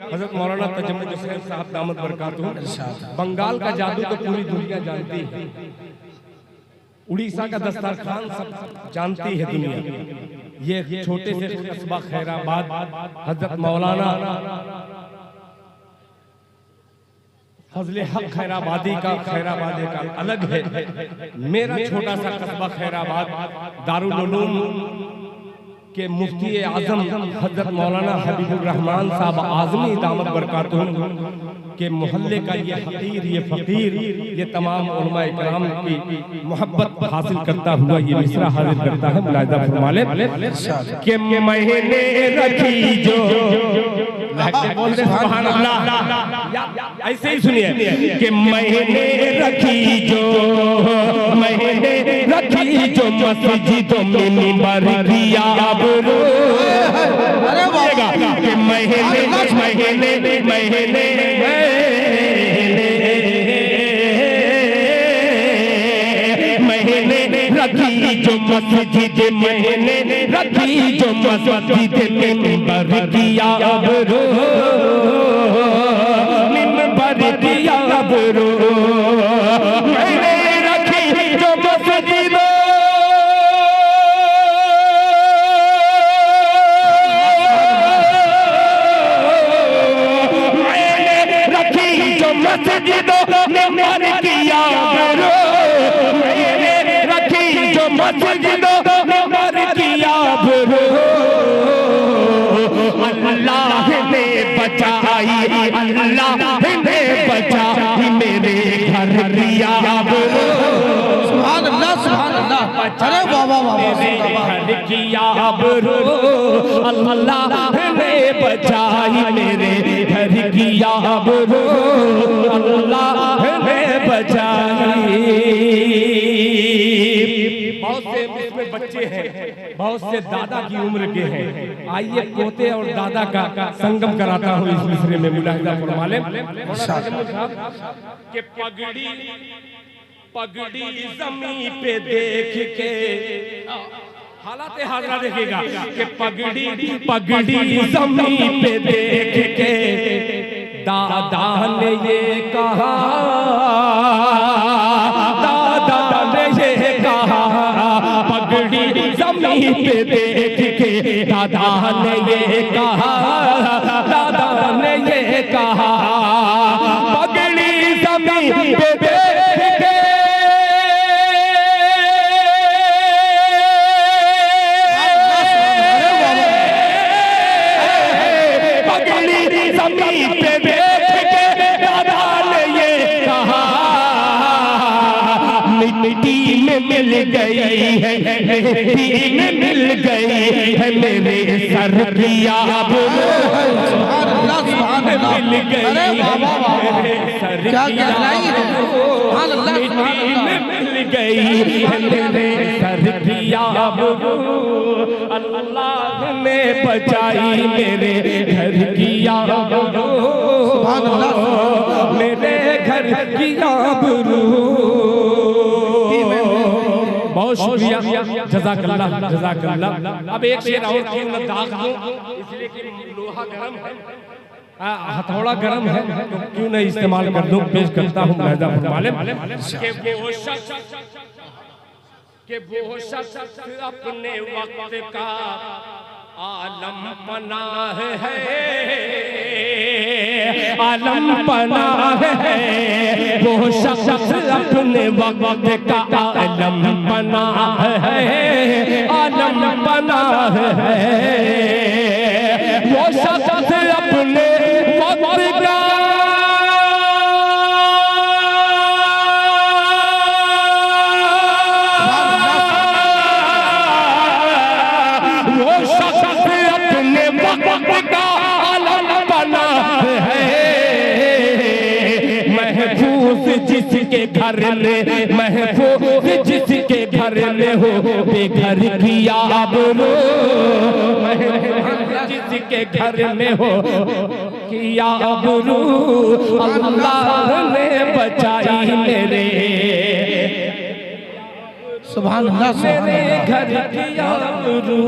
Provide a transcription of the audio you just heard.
हजरत मौलाना तजम्मुल हुसैन साहब दामत बरकातहू। बंगाल का जादू तो पूरी दुनिया जानती है, उड़ीसा का दस्तरखान सब जानती है दुनिया। ये छोटे से कस्बा खैराबाद, हजरत मौलाना फजले हक खैराबादी का अलग है। मेरा छोटा सा कस्बा खैराबाद दारुल उलूम के मुफ्ती आजम हजरत मौलाना हबीबुर रहमान साहब आजमी दामत बरकातहू के मोहल्ले का ये हकीर, ये फकीर, ये तमाम उलमा इकराम की मोहब्बत हासिल करता हुआ ये मिसरा हाजिर करता है। मुलाहिजा फरमा ले कि महीने रखी जो सुभान अल्लाह, ऐसे ही सुनिए कि महीने रखी जो, महीने रखी जो मस्जिदों में मिंबर किया अबरू। कि महीने महीने महीने रखी जो मस्जिद, महीने रखी जो मस्जिद में मिंबर किया अबरू, मिंबर किया अबरू। मैंने रखी जो मस्जिद, मैंने रखी जो मस्जिद में मिंबर किया अबरू, मस्जिदों में मर किया अबरू। अल्लाह ने बचाई, अल्लाह ने बचाई मेरे घर किया अबरू। सुभान अल्लाह, सुभान अल्लाह। अरे बाबा मेरे घर किया अबरू। अल्लाह ने बचाई मेरे घर किया अबरू। अल्लाह ने बचाई। बहुत से इसमें बच्चे हैं, बहुत से दादा की उम्र के हैं। आइए पोते और दादा का संगम कराता हूँ इस मिसरे में। मुलाहिजा फरमा लें कि पगड़ी पगड़ी ज़मीं पे देख के, हालात हाजरा देखेगा कि पगड़ी पगड़ी ज़मीं पे देख के दादा ने ये कहा, दादा ने ये कहा, पगड़ी ज़मीं पे देख के दादा ने ये कहा, दादा ने ये कहा, पगड़ी ज़मीं पे देख के, पगड़ी ज़मीं पे देख के दादा ने ये कहा, मिट्टी में मिल गई है, मिट्टी में मिल गई है मेरे सर की आबरू। सुभान अल्लाह, सुभान अल्लाह। अरे बाबा मेरे सर की आबरू, सुभान अल्लाह, मिट्टी में मिल गई है मेरे सर की आबरू। अल्लाह ने बचाई मेरे घर की आबरू। सुभान अल्लाह, मेरे घर की आबरू। बहुत शुक्रिया, जज़ाकल्लाह, जज़ाकल्लाह। अब एक शेर और क्यों न दाग दूं, इसलिए कि लोहा गरम है, हथौड़ा गरम है, तो क्यों न इस्तेमाल कर दूं। पेश करता हूँ मुलाहिजा फरमा लें कि वो शख्स अपने वक्त का आलम पनाह है, आलम पनाह है। वो शख्स अपने वक्त का आलम पनाह है, आलम पनाह है। वो शख्स अपने वक्त का जिसके घर में, महफूज जिसके घर में हो बेघर की आबरू, जिसके घर में हो की आबरू। अल्लाह ने बचाई मेरे, सुभान अल्लाह, मेरे घर की आबरू।